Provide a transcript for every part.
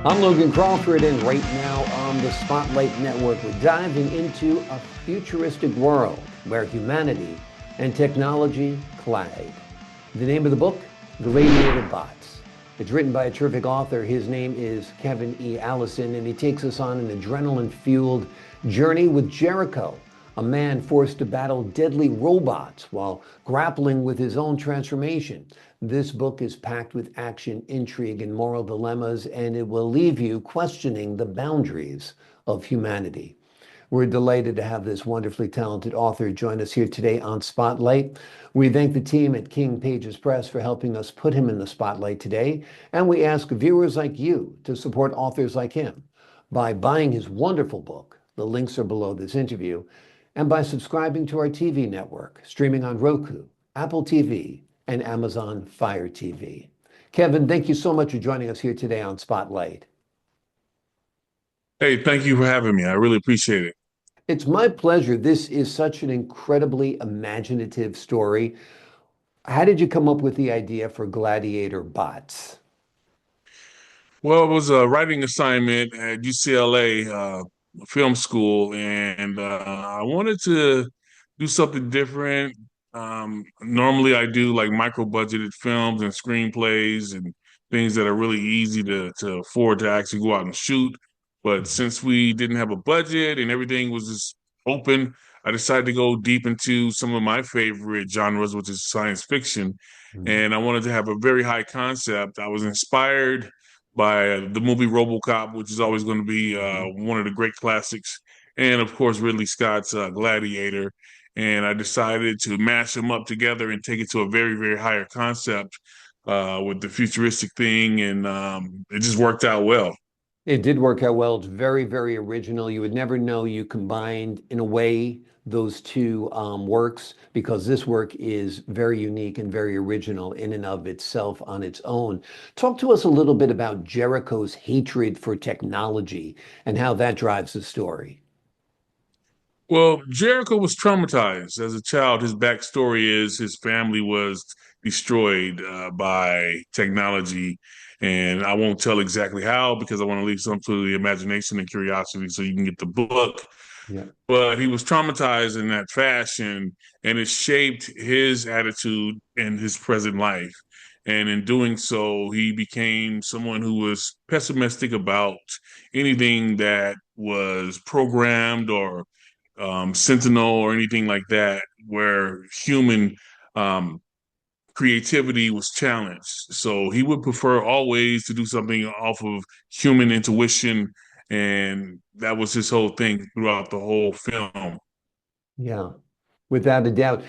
I'm Logan Crawford, and right now on the Spotlight Network, we're diving into a futuristic world where humanity and technology collide. The name of the book, Gladiator Bots. It's written by a terrific author. His name is Kevin E Allison, and he takes us on an adrenaline-fueled journey with Jericho, a man forced to battle deadly robots while grappling with his own transformation. This book is packed with action, intrigue, and moral dilemmas, and it will leave you questioning the boundaries of humanity. We're delighted to have this wonderfully talented author join us here today on Spotlight. We thank the team at King Pages Press for helping us put him in the spotlight today, and we ask viewers like you to support authors like him by buying his wonderful book. The links are below this interview, and by subscribing to our TV network, streaming on Roku, Apple TV, and Amazon Fire TV. Kevin, thank you so much for joining us here today on Spotlight. Hey, thank you for having me. I really appreciate it. It's my pleasure. This is such an incredibly imaginative story. How did you come up with the idea for Gladiator Bots? Well, it was a writing assignment at UCLA film school, and I wanted to do something different. Normally, I do like micro-budgeted films and screenplays and things that are really easy to afford to actually go out and shoot. But since we didn't have a budget and everything was just open, I decided to go deep into some of my favorite genres, which is science fiction. Mhm. And I wanted to have a very high concept. I was inspired by the movie RoboCop, which is always going to be Mhm. one of the great classics, and of course Ridley Scott's Gladiator. And I decided to mash them up together and take it to a very, very higher concept with the futuristic thing, and it just worked out well. It did work out well. It's very, very original. You would never know you combined, in a way, those two works, because this work is very unique and very original in and of itself on its own. Talk to us a little bit about Jericho's hatred for technology and how that drives the story. Well, Jericho was traumatized as a child. His backstory is his family was destroyed by technology. And I won't tell exactly how because I want to leave some to the imagination and curiosity so you can get the book. Yeah. But he was traumatized in that fashion, and it shaped his attitude in his present life. And in doing so, he became someone who was pessimistic about anything that was programmed or Sentinel or anything like that, where human um, creativity was challenged. So he would prefer always to do something off of human intuition, and that was his whole thing throughout the whole film. Yeah, without a doubt.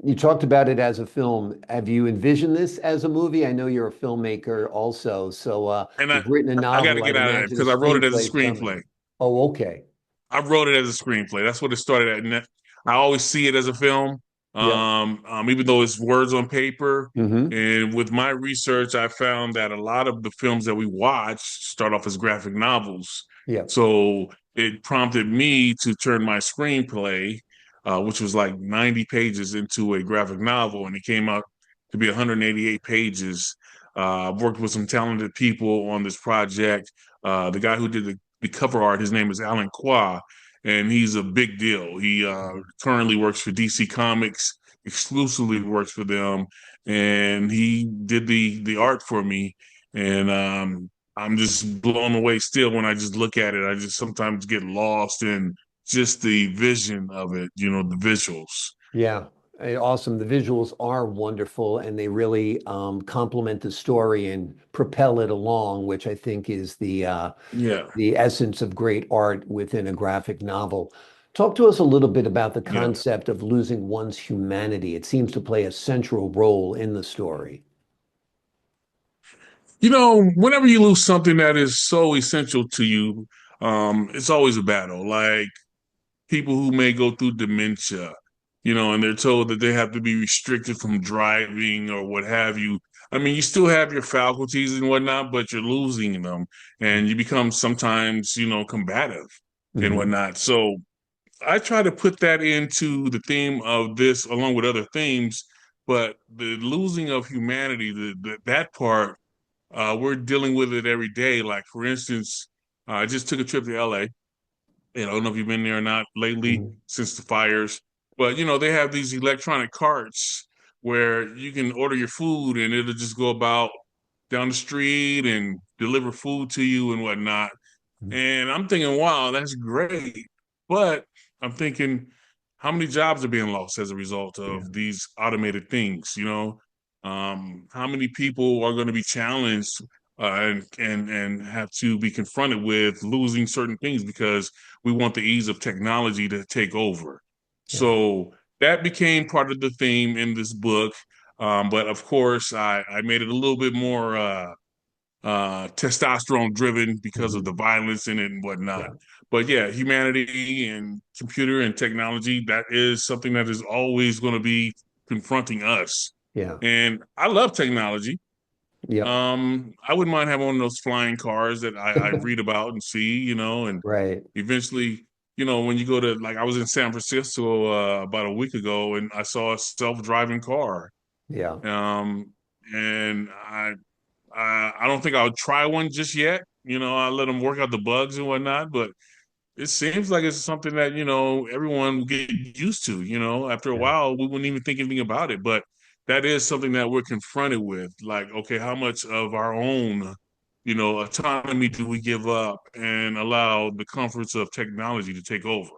You talked about it as a film. Have you envisioned this as a movie? I know you're a filmmaker also, so And you've written a I got to novel. I'd get out of that imagine a because I wrote it as a screenplay is coming. screenplay. Oh, okay. I wrote it as a screenplay. That's what it started at. And I always see it as a film, Yep. even though it's words on paper. Hmm. And with my research, I found that a lot of the films that we watch start off as graphic novels. Yep. So it prompted me to turn my screenplay, which was like 90 pages, into a graphic novel, and it came out to be 188 pages. I've worked with some talented people on this project. The guy who did the cover art, his name is Alan Qua, and he's a big deal. He currently works for DC Comics, exclusively works for them, and he did the art for me. And I'm just blown away still when I just look at it. I just sometimes get lost in just the vision of it, the visuals. Yeah. Awesome. The visuals are wonderful, and they really complement the story and propel it along, which I think is Yeah, the essence of great art within a graphic novel. Talk to us a little bit about the yeah. concept of losing one's humanity. It seems to play a central role in the story. Whenever you lose something that is so essential to you, it's always a battle. Like people who may go through dementia, and they're told that they have to be restricted from driving or what have you. I mean, you still have your faculties and whatnot, but you're losing them and you become sometimes, combative and Mhm. whatnot. So I try to put that into the theme of this along with other themes, but the losing of humanity, that part we're dealing with it every day. Like for instance, I just took a trip to LA. I don't know if you've been there or not lately Mhm. since the fires, but they have these electronic carts where you can order your food and it'll just go about down the street and deliver food to you and whatnot. Mhm. And I'm thinking, wow, that's great. But I'm thinking, how many jobs are being lost as a result Yeah. of these automated things? How many people are going to be challenged and have to be confronted with losing certain things because we want the ease of technology to take over. Yeah. So that became part of the theme in this book. But of course, I made it a little bit more testosterone driven because of Mhm. the violence in it and whatnot. Yeah. But yeah, humanity and computer and technology, that is something that is always going to be confronting us. Yeah. And I love technology. Yep. I wouldn't mind having one of those flying cars that I read about and see, and Right. eventually, when you go to, like, I was in San Francisco about a week ago and I saw a self-driving car. Yeah. Um, and I don't think I'll try one just yet. I'll let them work out the bugs and whatnot, but it seems like it's something that, everyone will get used to. After a Yeah. while, we wouldn't even think anything about it. But that is something that we're confronted with. Like, okay, how much of our own, autonomy do we give up and allow the comforts of technology to take over?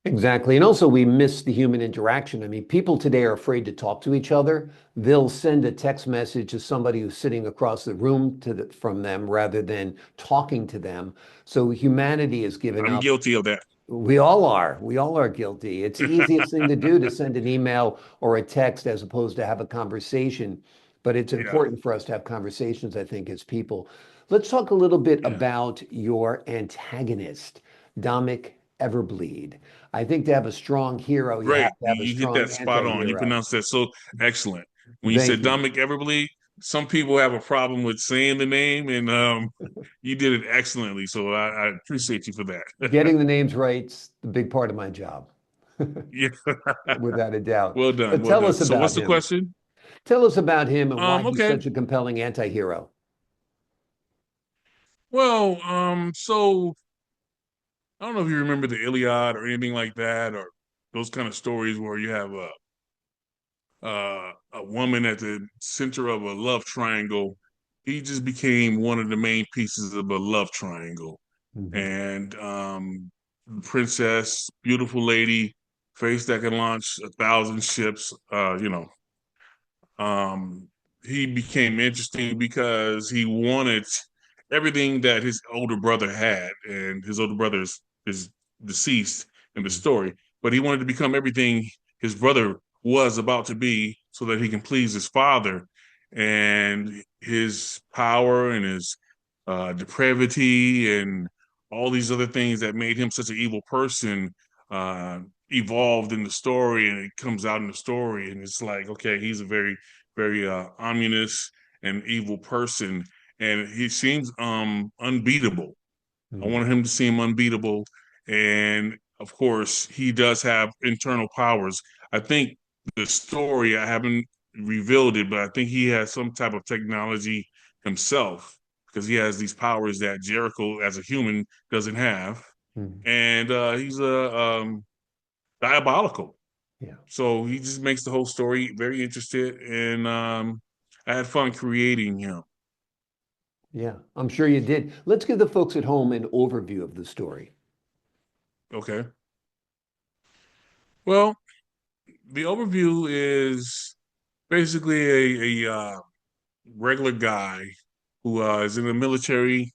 Exactly. And also, we miss the human interaction. I mean, people today are afraid to talk to each other. They'll send a text message to somebody who's sitting across the room from them rather than talking to them. So humanity has given I'm up. guilty of that. We all are. We all are guilty. It's the easiest thing to do to send an email or a text as opposed to have a conversation. But it's Yeah, important for us to have conversations, I think, as people. Let's talk a little bit yeah. about your antagonist, Dommick Everbleed. I think to have a strong hero, you have Great. to have a You hit strong that spot on. You anti-hero. pronounced that so excellent. When you Thank said you. Dominic Everbleed, some people have a problem with saying the name, and you did it excellently. So I appreciate you for that. Getting the names right's the big part of my job, Yeah. without a doubt. Well done. But Well tell done. us So about what's the him. question? Tell us about him and why he's Okay. such a compelling anti-hero. Well, so I don't know if you remember the Iliad or anything like that, or those kind of stories where you have a woman at the center of a love triangle. He just became one of the main pieces of a love triangle. Mhm. And princess, beautiful lady, face that can launch 1,000 ships. Um, he became interesting because he wanted everything that his older brother had, and his older brother is deceased in the story, but he wanted to become everything his brother was about to be so that he can please his father. And his power and his depravity and all these other things that made him such an evil person uh, evolved in the story, and it comes out in the story, and it's like, okay, he's a very very ominous and evil person, and he seems unbeatable. I Mhm. wanted him to seem unbeatable, and of course, he does have internal powers. I think the story, I haven't revealed it, but I think he has some type of technology himself because he has these powers that Jericho, as a human, doesn't have, Mhm. and he's a diabolical. Yeah. So he just makes the whole story very interested, and I had fun creating him. Yeah. I'm sure you did. Let's give the folks at home an overview of the story. Okay. Well, the overview is basically a regular guy who is in the military.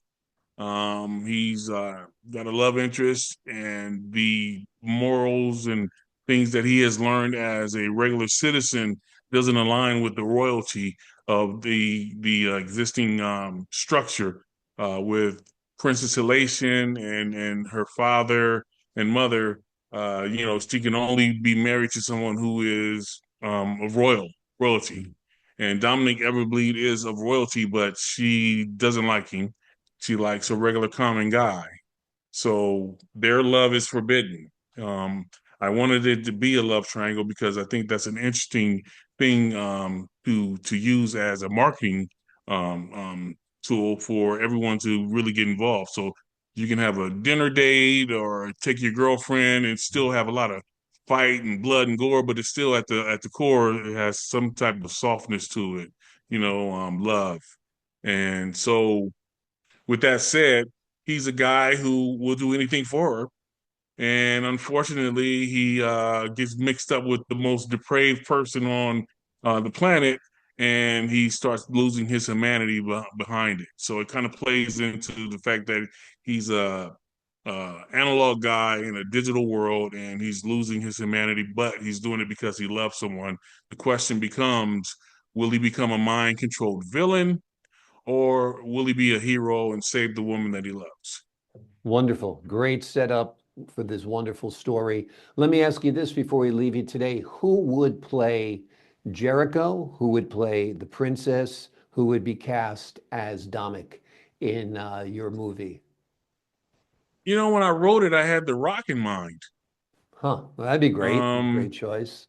He's got a love interest, and the morals and things that he has learned as a regular citizen doesn't align with the royalty of the existing structure with Princess Halation and her father and mother. She can only be married to someone who is of royalty. Mhm. And Dominic Everbleed is of royalty, but she doesn't like him. She likes a regular common guy. So their love is forbidden. Um, I wanted it to be a love triangle because I think that's an interesting thing to use as a marketing um, um, tool for everyone to really get involved. So you can have a dinner date or take your girlfriend and still have a lot of fight and blood and gore, but it's still at the core, it has some type of softness to it, love. And so with that said, he's a guy who will do anything for her, and unfortunately, he gets mixed up with the most depraved person on the planet, and he starts losing his humanity behind it. So it kind of plays into the fact that he's a analog guy in a digital world, and he's losing his humanity, but he's doing it because he loves someone. The question becomes, will he become a mind-controlled villain, or will he be a hero and save the woman that he loves? Wonderful. Great setup for this wonderful story. Let me ask you this before we leave you today. Who would play Jericho? Who would play the princess? Who would be cast as Dommick in your movie? When I wrote it, I had The Rock in mind. Huh. Well, that'd be great. Great Um, choice.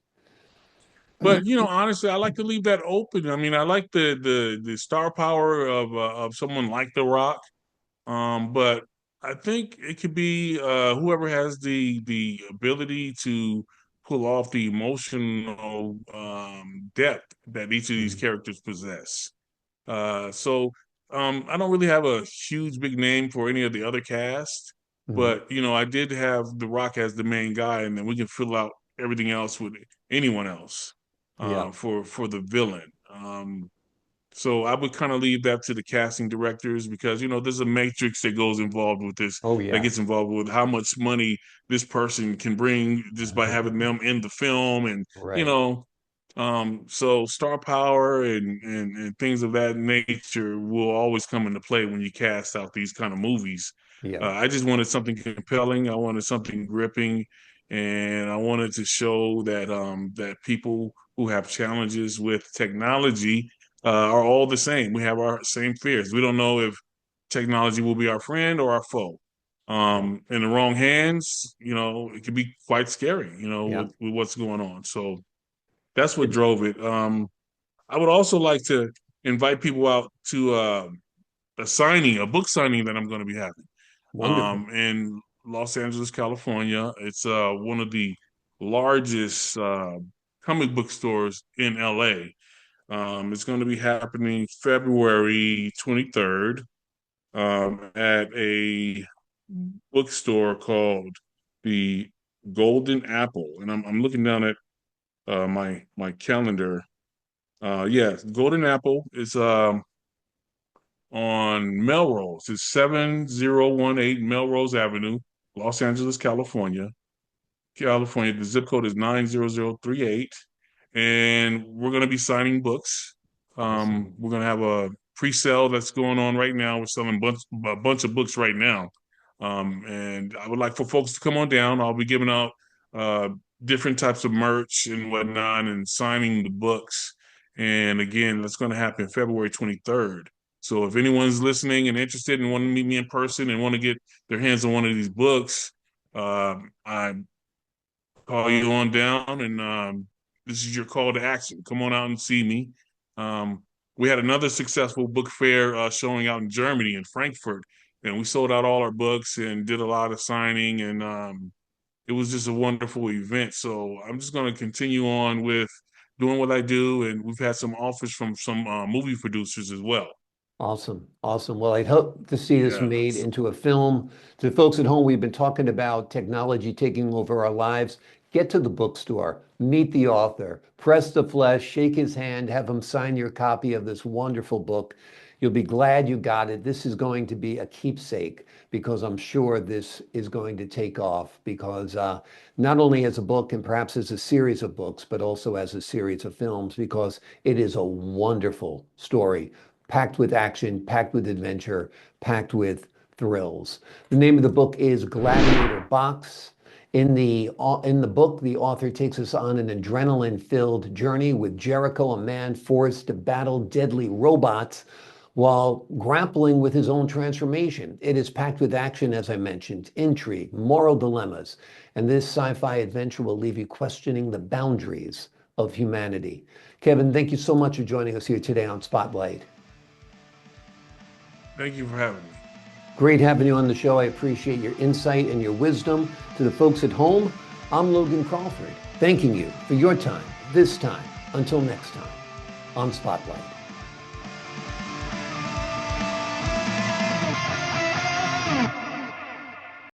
but honestly, I like to leave that open. I mean, I like the star power of someone like The Rock. But I think it could be whoever has the ability to pull off the emotional depth that each of these Mhm. characters possess. So I don't really have a huge big name for any of the other cast, Mhm. but I did have The Rock as the main guy, and then we can fill out everything else with anyone else Yeah. for the villain. So I would kind of leave that to the casting directors because there's a matrix that goes involved with this, Oh, that yeah. gets involved with how much money this person can bring just by having them in the film, and you Right. know, so star power and things of that nature will always come into play when you cast out these kind of movies. Yeah. I just wanted something compelling. I wanted something gripping, and I wanted to show that people who have challenges with technology are all the same. We have our same fears. We don't know if technology will be our friend or our foe. Yeah. In the wrong hands, it can be quite scary, Yeah. with what's going on. So that's what drove it. I would also like to invite people out to a book signing that I'm going to be having Wonderful. in Los Angeles, California. It's one of the largest comic book stores in LA. It's going to be happening February 23rd at a bookstore called the Golden Apple, and I'm looking down at my calendar. Yeah, Golden Apple is on Melrose. It's 7018 Melrose Avenue, Los Angeles, California. California. The zip code is 90038, and we're going to be signing books. Awesome. We're going to have a pre-sale that's going on right now. We're selling a bunch of books right now, and I would like for folks to come on down. I'll be giving out uh, different types of merch and whatnot, and signing the books. And again, that's going to happen February 23rd. So if anyone's listening and interested and want to meet me in person and want to get their hands on one of these books, I call you on down, and this is your call to action. Come on out and see me. We had another successful book fair showing out in Germany, in Frankfurt, and we sold out all our books and did a lot of signing, and it was just a wonderful event. So I'm just going to continue on with doing what I do, and we've had some offers from some movie producers as well. Awesome. Awesome. Well, I'd hope to see this Yeah. made into a film. To the folks at home, we've been talking about technology taking over our lives. Get to the bookstore, meet the author, press the flesh, shake his hand, have him sign your copy of this wonderful book. You'll be glad you got it. This is going to be a keepsake because I'm sure this is going to take off because not only as a book and perhaps as a series of books, but also as a series of films because it is a wonderful story packed with action, packed with adventure, packed with thrills. The name of the book is Gladiator Bots. In the book, the author takes us on an adrenaline-filled journey with Jericho, a man forced to battle deadly robots while grappling with his own transformation. It is packed with action, as I mentioned, intrigue, moral dilemmas, and this sci-fi adventure will leave you questioning the boundaries of humanity. Kevin, thank you so much for joining us here today on Spotlight. Thank you for having me. Great having you on the show. I appreciate your insight and your wisdom. To the folks at home, I'm Logan Crawford, thanking you for your time, this time. Until next time, on Spotlight.